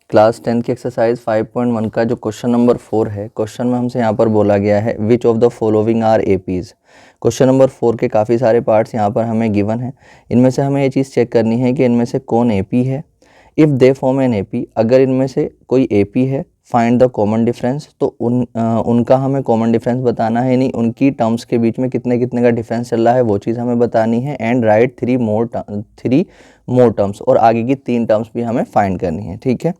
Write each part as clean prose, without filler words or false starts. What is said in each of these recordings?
Class 10 की exercise 5.1 का जो क्वेश्चन नंबर 4 है, क्वेश्चन में हमसे यहाँ पर बोला गया है which of the following are APs. Question number 4 के काफ़ी सारे पार्ट्स यहाँ पर हमें गिवन है। इनमें से हमें ये चीज़ चेक करनी है कि इनमें से कौन एपी है। If they form an AP, अगर इनमें से कोई एपी है, फाइंड द कॉमन डिफरेंस, तो उनका हमें कॉमन डिफरेंस बताना है, यानी उनकी टर्म्स के बीच में कितने कितने का डिफरेंस चल रहा है वो चीज़ हमें बतानी है। And right three more terms, और आगे की 3 टर्म्स भी हमें फाइंड करनी है। ठीक है,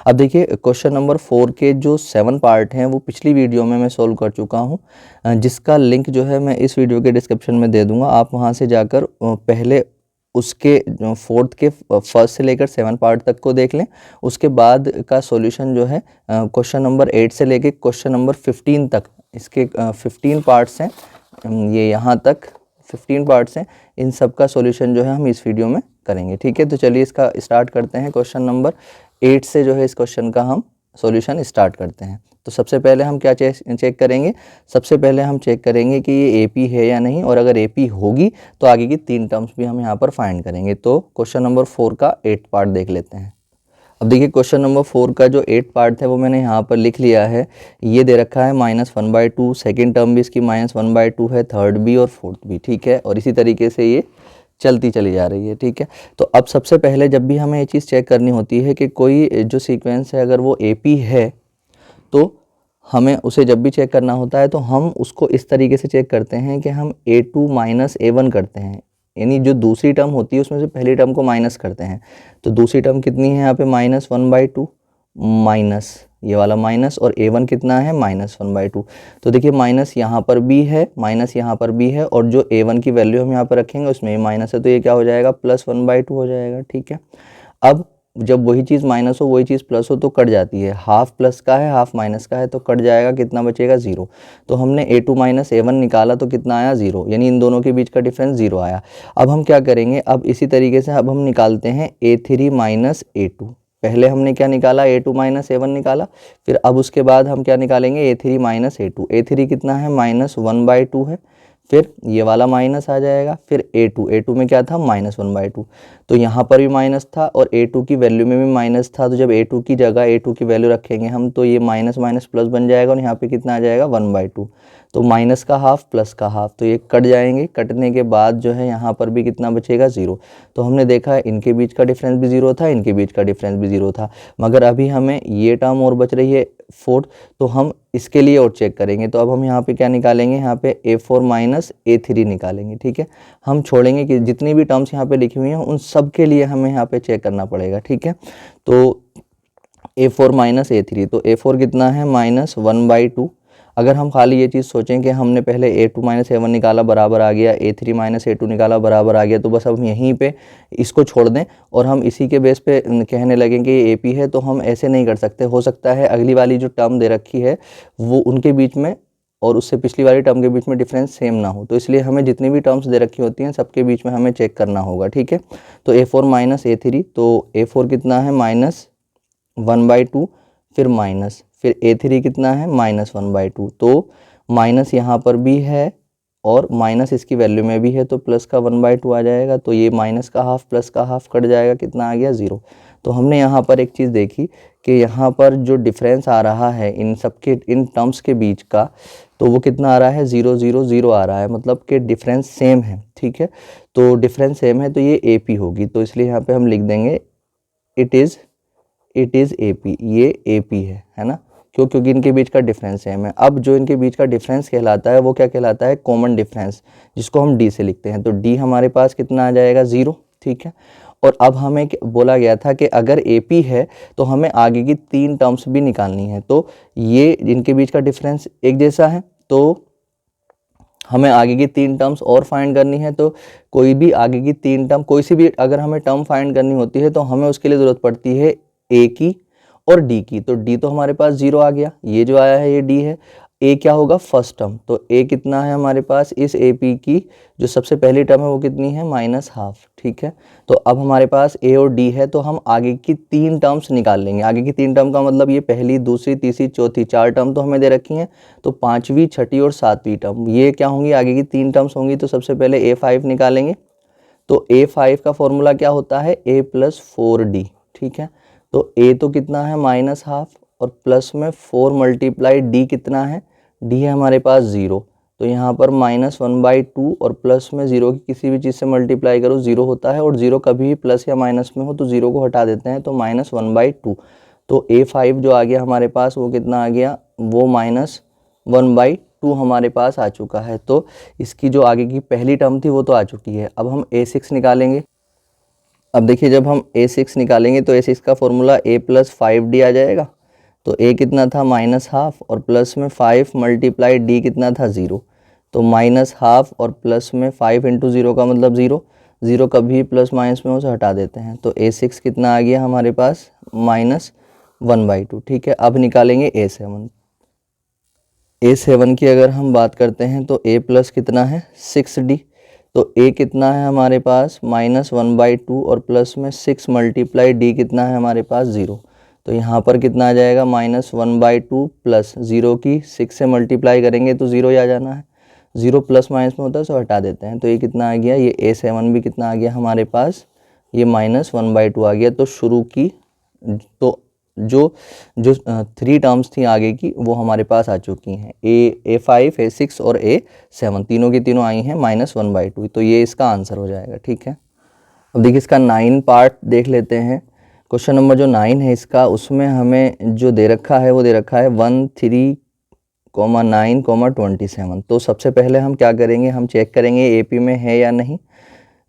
अब देखिए क्वेश्चन नंबर 4 के जो 7 पार्ट हैं वो पिछली वीडियो में मैं सोल्व कर चुका हूँ, जिसका लिंक जो है मैं इस वीडियो के डिस्क्रिप्शन में दे दूँगा। आप वहाँ से जाकर पहले उसके 4th के फर्स्ट से लेकर 7 पार्ट तक को देख लें। उसके बाद का सॉल्यूशन जो है क्वेश्चन नंबर 8 से लेकर क्वेश्चन नंबर 15 तक, इसके 15 पार्ट्स हैं, ये यहाँ तक 15 पार्ट्स हैं। इन सब का सॉल्यूशन जो है हम इस वीडियो में करेंगे। ठीक है, तो चलिए इसका स्टार्ट करते हैं। क्वेश्चन नंबर 8 से जो है इस क्वेश्चन का हम सॉल्यूशन स्टार्ट करते हैं। तो सबसे पहले हम क्या चेक करेंगे? सबसे पहले हम चेक करेंगे कि ये एपी है या नहीं, और अगर एपी होगी तो आगे की 3 टर्म्स भी हम यहाँ पर फाइंड करेंगे। तो क्वेश्चन नंबर 4 का 8 पार्ट देख लेते हैं। अब देखिए क्वेश्चन नंबर 4 का जो 8 पार्ट है वो मैंने यहाँ पर लिख लिया है। ये दे रखा है -1/2, सेकेंड टर्म भी इसकी -1/2 है, थर्ड भी और फोर्थ भी। ठीक है, और इसी तरीके से ये चलती चली जा रही है। ठीक है, तो अब सबसे पहले जब भी हमें ये चीज़ चेक करनी होती है कि कोई जो सीक्वेंस है अगर वो एपी है, तो हमें उसे जब भी चेक करना होता है तो हम उसको इस तरीके से चेक करते हैं कि हम a2 माइनस a1 करते हैं, यानी जो दूसरी टर्म होती है उसमें से पहली टर्म को माइनस करते हैं। तो दूसरी टर्म कितनी है यहाँ पे -1/2, माइनस ये वाला माइनस, और a1 कितना है -1/2। तो देखिए माइनस यहाँ पर भी है, माइनस यहाँ पर भी है, और जो a1 की वैल्यू हम यहाँ पर रखेंगे उसमें भी माइनस है, तो ये क्या हो जाएगा +1/2 हो जाएगा। ठीक है, अब जब वही चीज़ माइनस हो वही चीज़ प्लस हो तो कट जाती है, हाफ प्लस का है हाफ माइनस का है तो कट जाएगा, कितना बचेगा 0। तो हमने a2 माइनस a1 निकाला तो कितना आया 0, यानी इन दोनों के बीच का डिफरेंस 0 आया। अब हम क्या करेंगे, अब इसी तरीके से अब हम निकालते हैं a3 माइनस a2। पहले हमने क्या निकाला, a2 माइनस a1 निकाला, फिर अब उसके बाद हम क्या निकालेंगे, a3 माइनस a2। a3 कितना है -1/2 है, फिर ये वाला माइनस आ जाएगा, फिर a2 में क्या था -1/2, तो यहाँ पर भी माइनस था और a2 की वैल्यू में भी माइनस था। तो जब a2 की जगह a2 की वैल्यू रखेंगे हम तो ये माइनस माइनस प्लस बन जाएगा, और यहाँ पे कितना आ जाएगा 1/2। तो माइनस का हाफ प्लस का हाफ, तो ये कट जाएंगे, कटने के बाद जो है यहाँ पर भी कितना बचेगा 0। तो हमने देखा है इनके बीच का डिफरेंस भी 0 था, इनके बीच का डिफरेंस भी 0 था, मगर अभी हमें ये टर्म और बच रही है 4, तो हम इसके लिए और चेक करेंगे। तो अब हम यहाँ पे क्या निकालेंगे, यहाँ पे a4 माइनस a3 निकालेंगे। ठीक है, हम छोड़ेंगे कि जितनी भी टर्म्स यहाँ पे लिखी हुई हैं उन सब के लिए हमें यहाँ पे चेक करना पड़ेगा। ठीक है, तो a4 माइनस a3, तो a4 कितना है -1/2। अगर हम खाली ये चीज़ सोचें कि हमने पहले a2 माइनस a1 निकाला बराबर आ गया, a3 माइनस a2 निकाला बराबर आ गया, तो बस अब हम यहीं पे इसको छोड़ दें और हम इसी के बेस पे कहने लगें कि ये AP है, तो हम ऐसे नहीं कर सकते। हो सकता है अगली वाली जो टर्म दे रखी है वो उनके बीच में और उससे पिछली वाली टर्म के बीच में डिफरेंस सेम ना हो, तो इसलिए हमें जितनी भी टर्म्स दे रखी होती हैं सबके बीच में हमें चेक करना होगा। ठीक है, तो a4 माइनस a3, तो a4 कितना है -1/2, फिर माइनस, फिर a3 कितना है -1/2, तो माइनस यहाँ पर भी है और माइनस इसकी वैल्यू में भी है, तो प्लस का 1/2 आ जाएगा। तो ये माइनस का हाफ प्लस का हाफ कट जाएगा, कितना आ गया 0। तो हमने यहाँ पर एक चीज़ देखी कि यहाँ पर जो डिफरेंस आ रहा है इन सबके इन टर्म्स के बीच का, तो वो कितना आ रहा है 0 0 0 आ रहा है, मतलब कि डिफरेंस सेम है। ठीक है, तो डिफरेंस सेम है तो ये AP होगी, तो इसलिए यहाँ पे हम लिख देंगे इट इज़ AP, ये AP है ना, क्योंकि इनके बीच का डिफरेंस सेम है। अब जो इनके बीच का डिफरेंस कहलाता है वो क्या कहलाता है, कॉमन डिफरेंस, जिसको हम D से लिखते हैं। तो D हमारे पास कितना आ जाएगा 0। ठीक है, और अब हमें बोला गया था कि अगर AP है तो हमें आगे की 3 टर्म्स भी निकालनी है। तो ये इनके बीच का डिफरेंस एक जैसा है, तो हमें आगे की 3 टर्म्स और फाइंड करनी है। तो कोई भी आगे की 3 टर्म, कोई सी भी अगर हमें टर्म फाइंड करनी होती है तो हमें उसके लिए ज़रूरत पड़ती है A की और D की। तो D तो हमारे पास 0 आ गया, ये जो आया है ये D है। A क्या होगा, फर्स्ट टर्म, तो A कितना है हमारे पास, इस AP की जो सबसे पहली टर्म है वो कितनी है -1/2। ठीक है, तो अब हमारे पास A और D है, तो हम आगे की 3 टर्म्स निकाल लेंगे। आगे की 3 टर्म का मतलब ये पहली दूसरी तीसरी चौथी 4 टर्म तो हमें दे रखी हैं, तो 5वीं 6ठी और 7वीं टर्म ये क्या होंगी, आगे की 3 टर्म्स होंगी। तो सबसे पहले A5 निकालेंगे, तो A5 का फॉर्मूला क्या होता है, A + 4D। ठीक है, तो ए तो कितना है -1/2 और प्लस में 4 मल्टीप्लाई डी कितना है, डी है हमारे पास 0। तो यहाँ पर -1/2 और प्लस में 0 की किसी भी चीज़ से मल्टीप्लाई करो 0 होता है, और 0 कभी भी प्लस या माइनस में हो तो 0 को हटा देते हैं, तो -1/2। तो A5 जो आ गया हमारे पास वो कितना आ गया, वो -1/2 हमारे पास आ चुका है। तो इसकी जो आगे की पहली टर्म थी वो तो आ चुकी है। अब हम A6 निकालेंगे। अब देखिए जब हम A6 निकालेंगे तो A6 का फॉर्मूला A + 5D आ जाएगा। तो A कितना था -1/2 और प्लस में 5 मल्टीप्लाई D कितना था 0। तो -1/2 और प्लस में 5 × 0 का मतलब 0। 0 कभी प्लस माइनस में हो उसे हटा देते हैं। तो A6 कितना आ गया हमारे पास -1/2। ठीक है, अब निकालेंगे A7। A7 की अगर हम बात करते हैं तो A प्लस कितना है 6D। तो A कितना है हमारे पास -1/2 और प्लस में 6 मल्टीप्लाई D कितना है हमारे पास 0। तो यहाँ पर कितना आ जाएगा -1/2 प्लस 0 की 6 से मल्टीप्लाई करेंगे तो 0 ही आ जाना है। 0 प्लस माइनस में होता है तो हटा देते हैं। तो ये कितना आ गया, ये A7 भी कितना आ गया हमारे पास, ये -1/2 आ गया। तो शुरू की तो जो जो 3 टर्म्स थी आगे की वो हमारे पास आ चुकी हैं। A5, A6 और A7 तीनों की तीनों आई हैं -1/2। तो ये इसका आंसर हो जाएगा। ठीक है, अब देखिए इसका 9 पार्ट देख लेते हैं। क्वेश्चन नंबर जो 9 है इसका, उसमें हमें जो दे रखा है वो दे रखा है 1, 3, 9, 27। तो सबसे पहले हम क्या करेंगे, हम चेक करेंगे AP में है या नहीं,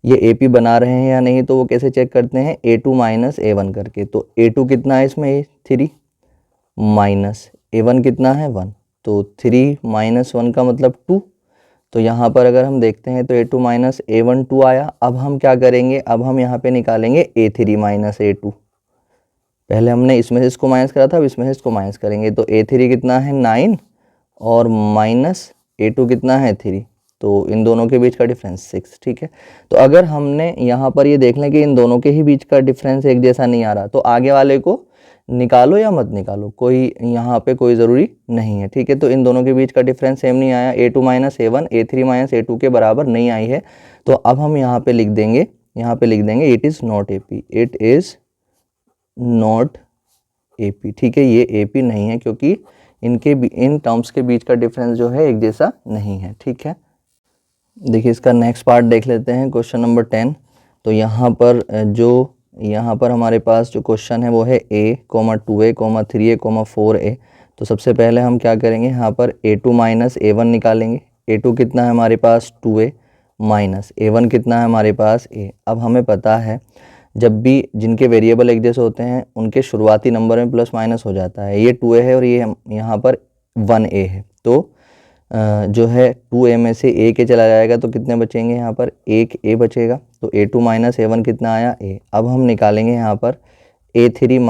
ये AP बना रहे हैं या नहीं। तो वो कैसे चेक करते हैं, A2 - A1 करके। तो A2 कितना है इसमें, 3 माइनस A1 कितना है 1। तो 3 - 1 का मतलब 2। तो यहाँ पर अगर हम देखते हैं तो A2 - A1 2 आया। अब हम क्या करेंगे, अब हम यहाँ पे निकालेंगे A3 - A2। पहले हमने इसमें से इसको माइनस करा था, अब इसमें से इसको माइनस करेंगे। तो A3 कितना है 9 और माइनस A2 कितना है 3। तो इन दोनों के बीच का डिफरेंस 6। ठीक है, तो अगर हमने यहाँ पर ये देख लें कि इन दोनों के ही बीच का डिफरेंस एक जैसा नहीं आ रहा, तो आगे वाले को निकालो या मत निकालो, कोई यहाँ पे कोई ज़रूरी नहीं है। ठीक है, तो इन दोनों के बीच का डिफरेंस सेम नहीं आया, A2 - A1 A3 - A2 के बराबर नहीं आई है। तो अब हम यहाँ पे लिख देंगे, it is not AP, it is not AP। ठीक है, ये AP नहीं है क्योंकि इन टर्म्स के बीच का डिफरेंस जो है एक जैसा नहीं है। ठीक है, देखिए इसका नेक्स्ट पार्ट देख लेते हैं, क्वेश्चन नंबर 10। तो यहाँ पर हमारे पास जो क्वेश्चन है वो है A, 2A, 3A, 4A। तो सबसे पहले हम क्या करेंगे, यहाँ पर A2 - A1 निकालेंगे। A2 कितना है हमारे पास 2A माइनस A1 कितना है हमारे पास A। अब हमें पता है जब भी जिनके वेरिएबल एक जैसे होते हैं उनके शुरुआती नंबर में प्लस माइनस हो जाता है। ये 2A है और ये यहाँ पर 1A है। तो जो है 2A में से A के चला जाएगा तो कितने बचेंगे, यहाँ पर एक A बचेगा। तो A2 - A1 कितना आया A। अब हम निकालेंगे यहाँ पर A3 -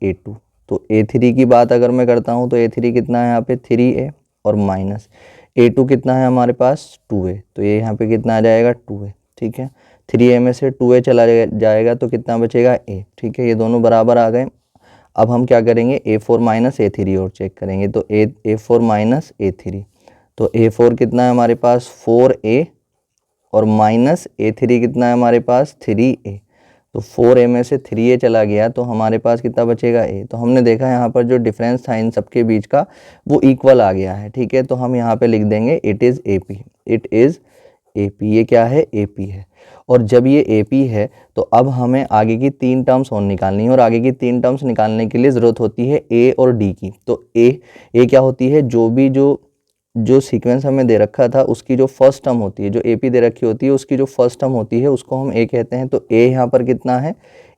A2। तो A3 की बात अगर मैं करता हूँ तो A3 कितना है यहाँ पे 3A और माइनस A2 कितना है हमारे पास 2A। तो ये यहाँ पे कितना आ जाएगा 2A। ठीक है, 3A में से 2A चला जाएगा तो कितना बचेगा A। ठीक है, ये दोनों बराबर आ गए। अब हम क्या करेंगे, A4 - A3 और चेक करेंगे। तो A4 - A3। तो A4 कितना है हमारे पास 4A और माइनस A3 कितना है हमारे पास 3A। तो 4A में से 3A चला गया तो हमारे पास कितना बचेगा A। तो हमने देखा यहाँ पर जो डिफरेंस था इन सबके बीच का वो इक्वल आ गया है। ठीक है, तो हम यहाँ पे लिख देंगे it is AP, it is AP। ये क्या है, AP है। और जब ये AP है तो अब हमें आगे की 3 टर्म्स और निकालनी है, और आगे की 3 टर्म्स निकालने के लिए ज़रूरत होती है A और D की। तो A क्या होती है, जो सीक्वेंस हमें दे रखा था उसकी जो फर्स्ट टर्म होती है, जो AP दे रखी होती है उसकी जो फर्स्ट टर्म होती है उसको हम A कहते हैं। तो A यहाँ पर कितना है,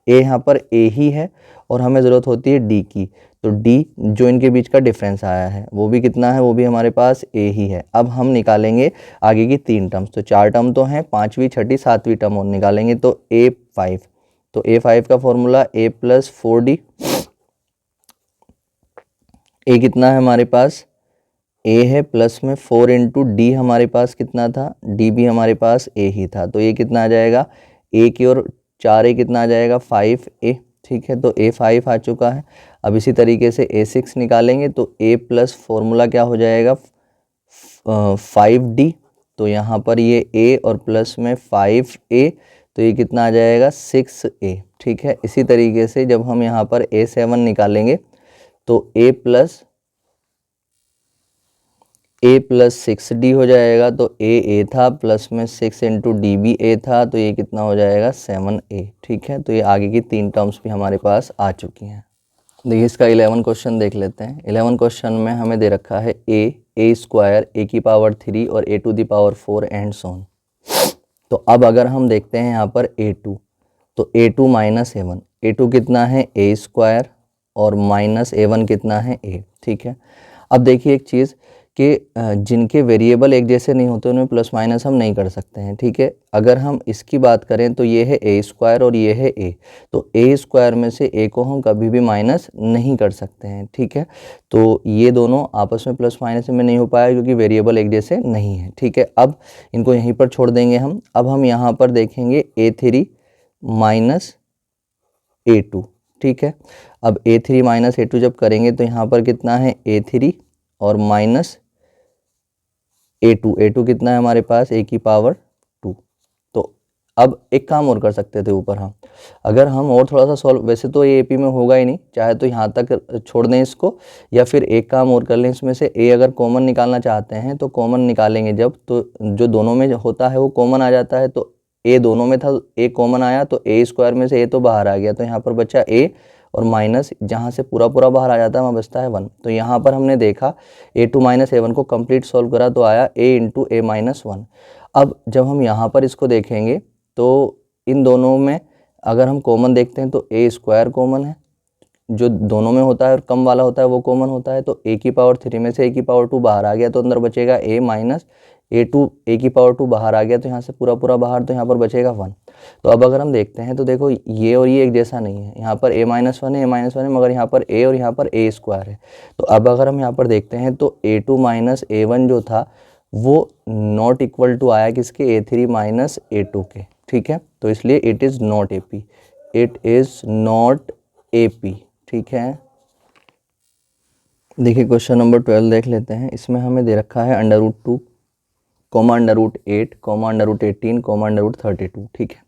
A यहाँ पर A ही है और हमें ज़रूरत होती है D की। तो D जो इनके बीच का डिफरेंस आया है वो भी कितना है, वो भी हमारे पास A ही है। अब हम निकालेंगे आगे की 3 टर्म्स। तो 4 टर्म तो हैं, 5वीं 6ठी 7वीं टर्म और निकालेंगे। तो A5, तो A5 का फॉर्मूला A + 4D। A कितना है हमारे पास A है, प्लस में 4 × D हमारे पास कितना था, D भी हमारे पास A ही था। तो ये कितना आ जाएगा, A की और 4A कितना आ जाएगा 5A। ठीक है, तो A5 आ चुका है। अब इसी तरीके से A6 निकालेंगे तो A प्लस फॉर्मूला क्या हो जाएगा 5D। तो यहाँ पर ये A और प्लस में 5A। तो ये कितना आ जाएगा 6a, ठीक है। इसी तरीके से जब हम यहाँ पर a7 निकालेंगे तो a प्लस 6d हो जाएगा, तो a था प्लस में 6 इंटू डी भी a था, तो ये कितना हो जाएगा 7a, ठीक है। तो ये आगे की 3 टर्म्स भी हमारे पास आ चुकी हैं। देखिए इसका 11 क्वेश्चन देख लेते हैं। 11 क्वेश्चन में हमें दे रखा है a स्क्वायर a की पावर 3 और a two the power 4 and so on. तो अब अगर हम देखते हैं यहाँ पर a2, तो a2 माइनस a1, a2 कितना है a स्क्वायर और माइनस a1 कितना है a, ठीक है। अब देखिए एक चीज़ कि जिनके वेरिएबल एक जैसे नहीं होते उन्हें प्लस माइनस हम नहीं कर सकते हैं, ठीक है। अगर हम इसकी बात करें तो ये है a स्क्वायर और ये है a, तो a स्क्वायर में से a को हम कभी भी माइनस नहीं कर सकते हैं, ठीक है। तो ये दोनों आपस में प्लस माइनस में नहीं हो पाया क्योंकि वेरिएबल एक जैसे नहीं है, ठीक है। अब इनको यहीं पर छोड़ देंगे हम। अब हम यहाँ पर देखेंगे a3 माइनस a2, ठीक है। अब a3 माइनस a2 जब करेंगे तो यहाँ पर कितना है a3 और माइनस a2 कितना है हमारे पास a की पावर 2। तो अब एक काम और कर सकते थे ऊपर हम, अगर हम और थोड़ा सा सॉल्व, वैसे तो ये AP में होगा ही नहीं, चाहे तो यहाँ तक छोड़ दें इसको, या फिर एक काम और कर लें, इसमें से a अगर कॉमन निकालना चाहते हैं तो कॉमन निकालेंगे जब, तो जो दोनों में होता है वो कॉमन आ जाता है। तो a दोनों में था, a कॉमन आया तो a स्क्वायर में से a तो बाहर आ गया, तो यहाँ पर बचा a और माइनस जहाँ से पूरा बाहर आ जाता है वहाँ बचता है 1। तो यहाँ पर हमने देखा a2 माइनस a1 को कंप्लीट सॉल्व करा तो आया a इंटू a माइनस 1। अब जब हम यहाँ पर इसको देखेंगे तो इन दोनों में अगर हम कॉमन देखते हैं तो a स्क्वायर कॉमन है, जो दोनों में होता है और कम वाला होता है वो कॉमन होता है। तो a की पावर 3 में से a की पावर 2 बाहर आ गया तो अंदर बचेगा a माइनस a2, a की पावर 2 बाहर आ गया तो यहाँ से पूरा बाहर, तो यहाँ पर बचेगा 1। तो अब अगर हम देखते हैं तो देखो ये और ये एक जैसा नहीं है, यहाँ पर a माइनस 1 है, a माइनस 1 है, मगर यहाँ पर a और यहाँ पर a स्क्वायर है। तो अब अगर हम यहाँ पर देखते हैं तो a2 माइनस a1 जो था वो नॉट इक्वल टू आया किसके, a3 माइनस a2 के, ठीक है। तो इसलिए it is not AP, it is not AP, ठीक है। देखिए क्वेश्चन नंबर 12 देख लेते हैं। इसमें हमें दे रखा है √2, √8, √18, √32, ठीक है।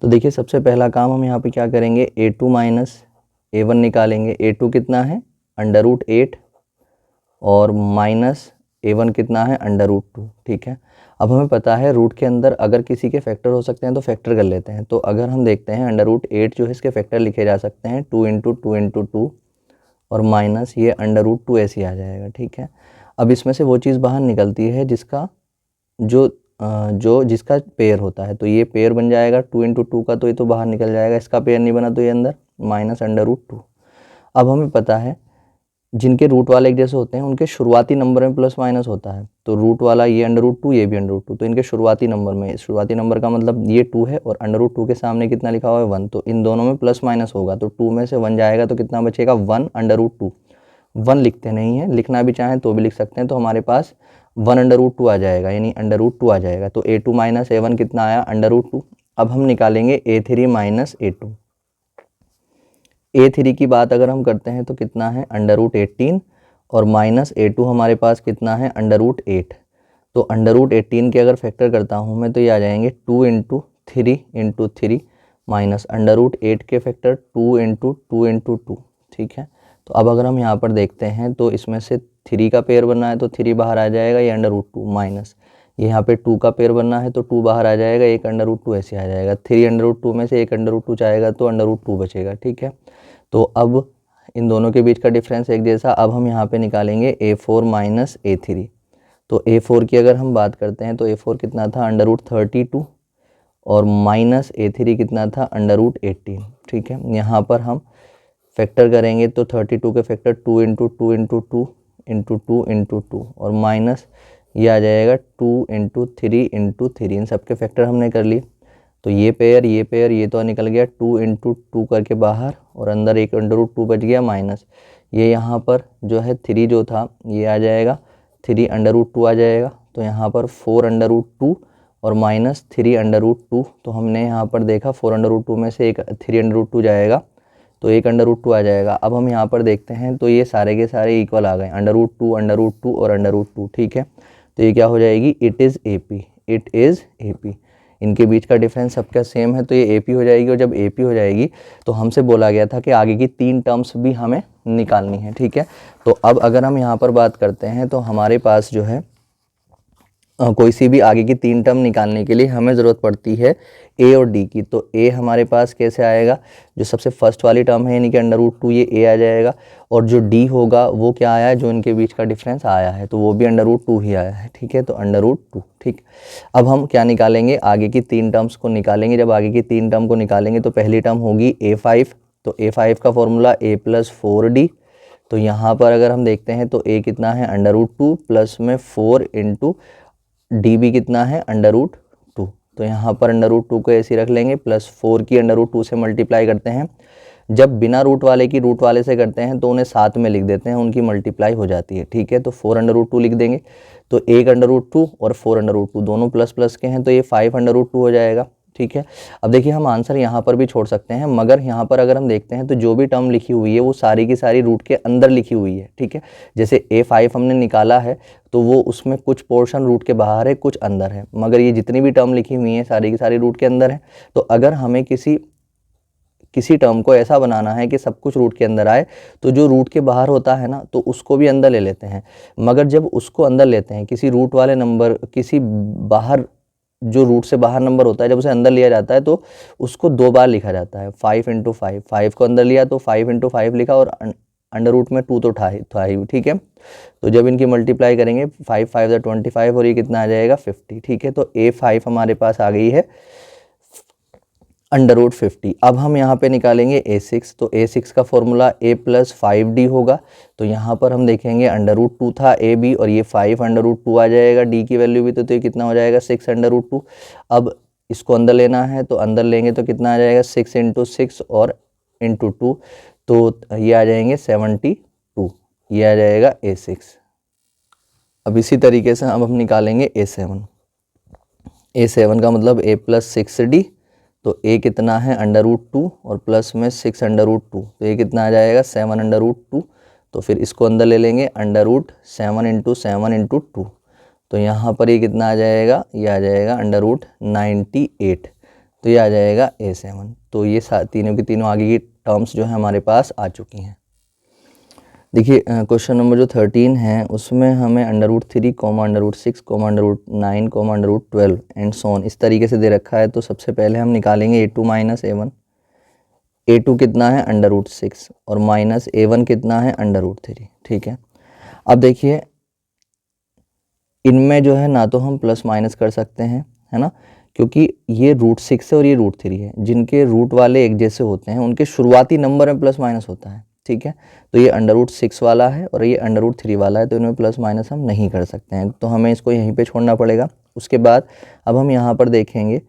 तो देखिए सबसे पहला काम हम यहाँ पे क्या करेंगे, a2 माइनस a1 निकालेंगे। a2 कितना है √8 और माइनस a1 कितना है √2, ठीक है। अब हमें पता है रूट के अंदर अगर किसी के फैक्टर हो सकते हैं तो फैक्टर कर लेते हैं। तो अगर हम देखते हैं √8 जो है इसके फैक्टर लिखे जा सकते हैं 2 इंटू 2 इंटू 2 और माइनस ये √2 ऐसे आ जाएगा, ठीक है। अब इसमें से वो चीज़ बाहर निकलती है जिसका जिसका पेयर होता है, तो ये पेयर बन जाएगा 2 इंटू 2 का, तो ये तो बाहर निकल जाएगा, इसका पेयर नहीं बना तो ये अंदर माइनस √2। अब हमें पता है जिनके रूट वाले एक जैसे होते हैं उनके शुरुआती नंबर में प्लस माइनस होता है। तो रूट वाला ये √2, ये भी √2, तो इनके शुरुआती नंबर में, शुरुआती नंबर का मतलब ये 2 है और √2 के सामने कितना लिखा हुआ है 1, तो इन दोनों में प्लस माइनस होगा, तो 2 में से 1 जाएगा तो कितना बचेगा 1 √2। 1 लिखते नहीं है, लिखना भी चाहें तो भी लिख सकते हैं, तो हमारे पास 1 √2 आ जाएगा, यानी √2 आ जाएगा। तो a2 माइनस a1 कितना आया √2। अब हम निकालेंगे a3 माइनस a2। a3 की बात अगर हम करते हैं तो कितना है √18 और माइनस a2 हमारे पास कितना है √8। तो √18 के अगर फैक्टर करता हूँ मैं तो ये आ जाएंगे 2 इंटू 3 इंटू 3 माइनस √8 के फैक्टर 2 इंटू 2 इंटू 2, ठीक है। तो अब अगर हम यहाँ पर देखते हैं तो इसमें से 3 का पेयर बनना है तो 3 बाहर आ जाएगा, ये √2 माइनस यहाँ पे 2 का पेयर बनना है तो 2 बाहर आ जाएगा, एक √2 ऐसे आ जाएगा। 3 √2 में से एक √2 जाएगा तो √2 बचेगा, ठीक है। तो अब इन दोनों के बीच का डिफरेंस एक जैसा। अब हम यहाँ पे निकालेंगे a4 माइनस a3। तो a4 की अगर हम बात करते हैं तो a4 कितना था √32 और माइनस a3 कितना था √18, ठीक है। यहाँ पर हम फैक्टर करेंगे तो 32 के factor 2 into 2 into 2 into 2 into 2 और माइनस ये आ जाएगा 2 इंटू 3 इंटू 3। इन सब के फैक्टर हमने कर लिए, तो ये पेयर ये तो निकल गया 2 इंटू 2 करके बाहर और अंदर एक √2 बच गया माइनस ये यहाँ पर जो है 3 जो था ये आ जाएगा 3 √2 आ जाएगा। तो यहाँ पर 4 √2 और माइनस 3 √2। तो हमने यहाँ पर देखा 4 √2 में से एक 3 √2 जाएगा तो एक √2 आ जाएगा। अब हम यहाँ पर देखते हैं तो ये सारे के सारे इक्वल आ गए, √2 और √2, ठीक है। तो ये क्या हो जाएगी, it is AP, it is AP। इनके बीच का डिफरेंस सबका सेम है तो ये ए पी हो जाएगी। और जब ए पी हो जाएगी तो हमसे बोला गया था कि आगे की 3 टर्म्स भी हमें निकालनी है, ठीक है। तो अब अगर हम यहाँ पर बात करते हैं तो हमारे पास जो है कोई सी भी आगे की 3 टर्म निकालने के लिए हमें ज़रूरत पड़ती है ए और डी की। तो ए हमारे पास कैसे आएगा, जो सबसे फर्स्ट वाली टर्म है यानी कि √2 ये ए आ जाएगा, और जो डी होगा वो क्या आया है, जो इनके बीच का डिफरेंस आया है तो वो भी √2 ही आया है, ठीक है। तो √2, ठीक। अब हम क्या निकालेंगे, आगे की 3 टर्म्स को निकालेंगे। जब आगे की 3 टर्म को निकालेंगे तो पहली टर्म होगी A5, तो A5 का फॉर्मूला A+4D। तो यहाँ पर अगर हम देखते हैं तो ए कितना है √2 प्लस में 4 इंटू डी भी कितना है √2। तो यहाँ पर √2 को ऐसे रख लेंगे, प्लस 4 की √2 से मल्टीप्लाई करते हैं। जब बिना रूट वाले की रूट वाले से करते हैं तो उन्हें साथ में लिख देते हैं, उनकी मल्टीप्लाई हो जाती है, ठीक है। तो 4√2 लिख देंगे। तो 1√2 और 4√2 दोनों प्लस प्लस के हैं तो ये 5√2 हो जाएगा, ठीक है। अब देखिए हम आंसर यहाँ पर भी छोड़ सकते हैं, मगर यहाँ पर अगर हम देखते हैं तो जो भी टर्म लिखी हुई है वो सारी की सारी रूट के अंदर लिखी हुई है, ठीक है। जैसे A5 हमने निकाला है तो वो उसमें कुछ पोर्शन रूट के बाहर है, कुछ अंदर है, मगर ये जितनी भी टर्म लिखी हुई है सारी की सारी रूट के अंदर है। तो अगर हमें किसी टर्म को ऐसा बनाना है कि सब कुछ रूट के अंदर आए तो जो रूट के बाहर होता है ना तो उसको भी अंदर ले लेते हैं। मगर जब उसको अंदर लेते हैं, किसी रूट वाले नंबर, किसी बाहर जो रूट से बाहर नंबर होता है, जब उसे अंदर लिया जाता है तो उसको 2 बार लिखा जाता है, 5 × 5। 5 को अंदर लिया तो 5 × 5 लिखा और √ में 2 तो था ही, ठीक है। तो जब इनकी मल्टीप्लाई करेंगे 5 × 5 = 25 और ये कितना आ जाएगा 50, ठीक है। तो A5 हमारे पास आ गई है √50। अब हम यहाँ पे निकालेंगे A6। तो A6 का फॉर्मूला A+5D होगा। तो यहाँ पर हम देखेंगे √2 था A B और ये 5√2 आ जाएगा, D की वैल्यू भी तो ये कितना हो जाएगा 6√2। अब इसको अंदर लेना है तो अंदर लेंगे तो कितना आ जाएगा 6 × 6 और × 2, तो ये आ जाएंगे 72, ये आ जाएगा A6। अब इसी तरीके से अब हम निकालेंगे A7। A7 का मतलब A+6D। तो A कितना है √2 और प्लस में 6√2, तो ये कितना आ जाएगा 7√2। तो फिर इसको अंदर ले लेंगे √7 × 7 × 2, तो यहाँ पर ये कितना आ जाएगा, ये आ जाएगा √98। तो ये आ जाएगा A7। तो ये तीनों की तीनों आगे की टर्म्स जो है हमारे पास आ चुकी हैं। देखिए क्वेश्चन नंबर जो 13 है उसमें हमें √3, √6, √9, √12 एंड सो ऑन इस तरीके से दे रखा है। तो सबसे पहले हम निकालेंगे A2 - A1। A2 कितना है √6 और माइनस A1 कितना है √3, ठीक है। अब देखिए इनमें जो है ना तो हम प्लस माइनस कर सकते हैं, है ना, क्योंकि ये √6 है और ये √3 है। जिनके रूट वाले एक जैसे होते हैं उनके शुरुआती नंबर में प्लस माइनस होता है, ठीक है। तो ये √6 वाला है और ये √3 वाला है, तो इनमें प्लस माइनस हम नहीं कर सकते हैं, तो हमें इसको यहीं पे छोड़ना पड़ेगा। उसके बाद अब हम यहाँ पर देखेंगे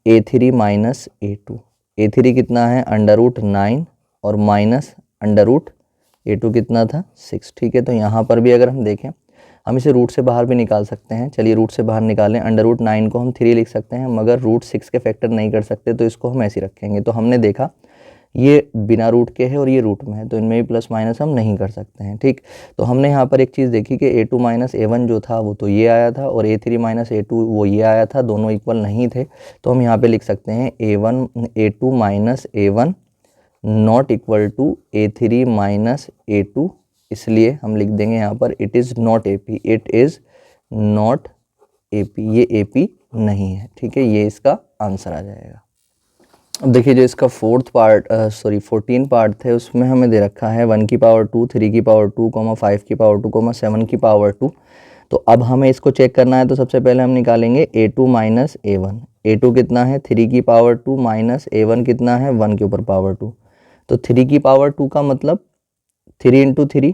A3 - A2। A3 कितना है √9 और माइनस A2 कितना था 6, ठीक है। तो यहाँ पर भी अगर हम देखें हम इसे रूट से बाहर भी निकाल सकते हैं। चलिए रूट से बाहर निकालें। √9 को हम 3 लिख सकते हैं, मगर √6 के फैक्टर नहीं कर सकते, तो इसको हम ऐसे रखेंगे। तो हमने देखा ये बिना रूट के है और ये रूट में है, तो इनमें भी प्लस माइनस हम नहीं कर सकते हैं, ठीक। तो हमने यहाँ पर एक चीज़ देखी कि A2 - A1 जो था वो तो ये आया था और A3 - A2 वो ये आया था, दोनों इक्वल नहीं थे। तो हम यहाँ पे लिख सकते हैं A2 - A1 not equal to A3 - A2, इसलिए हम लिख देंगे यहाँ पर it is not AP, it is not AP, ये AP नहीं है, ठीक है। ये इसका आंसर आ जाएगा। अब देखिए जो इसका 14 पार्ट थे उसमें हमें दे रखा है 1 की पावर 2, 3 की पावर 2, 5 की पावर 2, 7 की पावर 2। तो अब हमें इसको चेक करना है, तो सबसे पहले हम निकालेंगे A2 - A1। A2 कितना है 3 की पावर 2 माइनस A1 कितना है 1 के ऊपर पावर 2। तो 3 की पावर 2 का मतलब 3 × 3,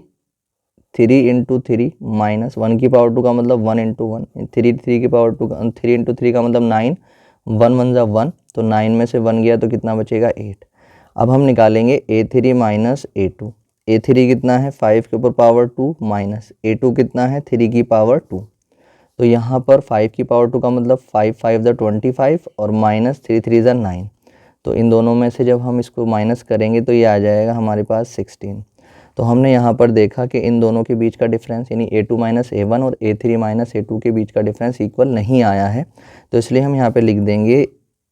3 × 3 माइनस 1 की पावर 2 का मतलब 1 × 1, 3 की पावर 2 3 × 3 का मतलब 9, 1 1 = 1, तो 9 में से 1 गया तो कितना बचेगा 8। अब हम निकालेंगे A3 - A2। A3 कितना है 5 के ऊपर पावर 2 माइनस A2 कितना है 3 की पावर 2। तो यहाँ पर 5 की पावर 2 का मतलब 5 × 5 = 25 और माइनस 3 × 3 = 9। तो इन दोनों में से जब हम इसको माइनस करेंगे तो ये आ जाएगा हमारे पास 16। तो हमने यहाँ पर देखा कि इन दोनों के बीच का डिफरेंस यानी A2 माइनस A1 और A3 माइनस A2 के बीच का डिफरेंस इक्वल नहीं आया है, तो इसलिए हम यहाँ पे लिख देंगे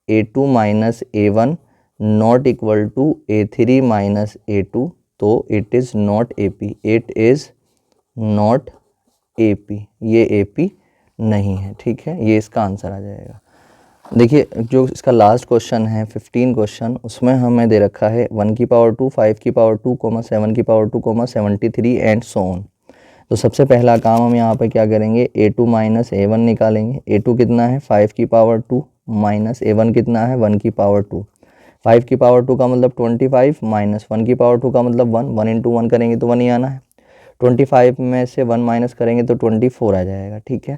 A2 minus A1 not equal to A3 minus A2, तो it is not AP, it is not AP, ये AP नहीं है। ठीक है, ये इसका आंसर आ जाएगा। देखिए जो इसका लास्ट क्वेश्चन है 15 क्वेश्चन, उसमें हमें दे रखा है 1 की पावर 2, 5 की पावर 2, 7 की पावर 2, 73 एंड सो ऑन। तो सबसे पहला काम हम यहाँ पे क्या करेंगे, A2 माइनस A1 निकालेंगे। A2 कितना है 5 की पावर 2 माइनस A1 कितना है 1 की पावर 2। 5 की पावर 2 का मतलब 25 माइनस 1 की पावर 2 का मतलब 1, 1 इंटू 1 करेंगे तो 1 ही आना है। 25 में से 1 माइनस करेंगे तो 24 आ जाएगा। ठीक है,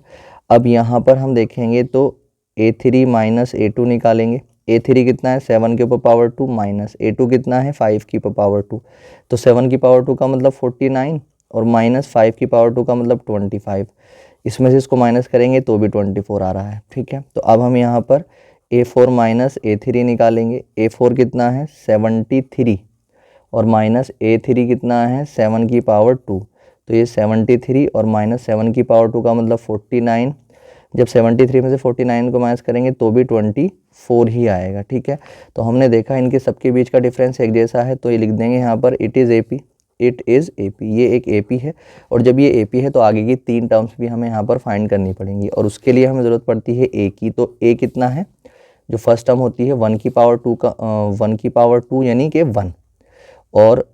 अब यहाँ पर हम देखेंगे तो A3 माइनस A2 निकालेंगे। A3 कितना है 7 के ऊपर पावर 2 माइनस A2 कितना है 5 की ऊपर पावर 2, तो 7 की पावर 2 का मतलब 49 और माइनस 5 की पावर 2 का मतलब 25। इसमें से इसको माइनस करेंगे तो भी 24 आ रहा है। ठीक है, तो अब हम यहाँ पर A4 माइनस A3 निकालेंगे। A4 कितना है 73 और माइनस A3 कितना है 7 की पावर 2, तो ये 73 और माइनस 7 की पावर 2 का मतलब 49। जब 73 में से 49 को माइनस करेंगे तो भी 24 ही आएगा। ठीक है, तो हमने देखा इनके सबके बीच का डिफरेंस एक जैसा है, तो ये लिख देंगे यहाँ पर it is AP, it is AP, ये एक AP है। और जब ये AP है तो आगे की 3 टर्म्स भी हमें यहाँ पर फाइंड करनी पड़ेंगी, और उसके लिए हमें ज़रूरत पड़ती है A की। तो A कितना है, जो फर्स्ट टर्म होती है 1 की पावर 2 का 1 की पावर 2 यानी कि 1, और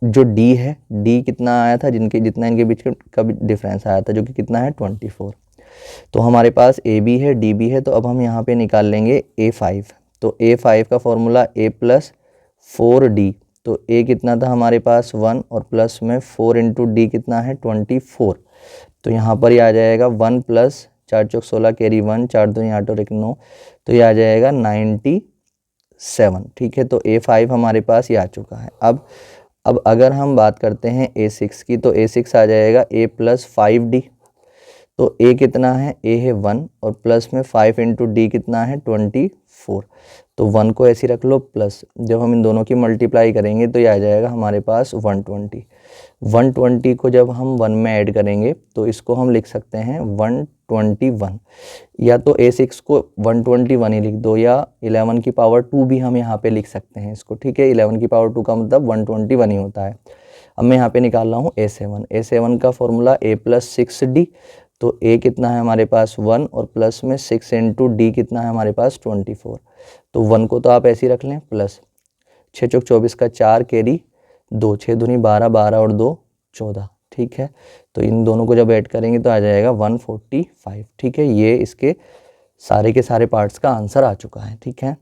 जो D है, D कितना आया था, जितना इनके बीच का डिफरेंस आया था, जो कि कितना है 24। तो हमारे पास AB है, DB है, तो अब हम यहाँ पे निकाल लेंगे A5। तो A5 का फॉर्मूला A प्लस 4D, तो A कितना था हमारे पास 1 और प्लस में 4 इंटू D कितना है 24, तो यहाँ पर ये आ जाएगा 1 प्लस 4 चौक 16 कैरी 1, 4 2 8 और 1 9, तो ये आ जाएगा 97। ठीक है, तो A5 हमारे पास ये आ चुका है। अब अगर हम बात करते हैं A6 की, तो A6 आ जाएगा A प्लस 5D, तो A कितना है, A है 1 और प्लस में 5 इंटू D कितना है 24, तो 1 को ऐसे रख लो प्लस, जब हम इन दोनों की मल्टीप्लाई करेंगे तो ये आ जाएगा हमारे पास 120। 120 को जब हम 1 में ऐड करेंगे तो इसको हम लिख सकते हैं 121, या तो A6 को 121 ही लिख दो, या 11 की पावर 2 भी हम यहाँ पे लिख सकते हैं इसको। ठीक है, 11 की पावर 2 का मतलब 121 ही होता है। अब मैं यहाँ पे निकाल रहा हूँ A7 का फॉर्मूला A प्लस 6D, तो A कितना है हमारे पास 1 और प्लस में 6 इंटू D कितना है हमारे पास 24, तो 1 को तो आप ऐसे ही रख लें प्लस 6 चौक 24 का 4 कैरी 2, 6 दूनी 12, 12 और 2 14। ठीक है, तो इन दोनों को जब ऐड करेंगे तो आ जाएगा 145। ठीक है, ये इसके सारे के सारे पार्ट्स का आंसर आ चुका है। ठीक है।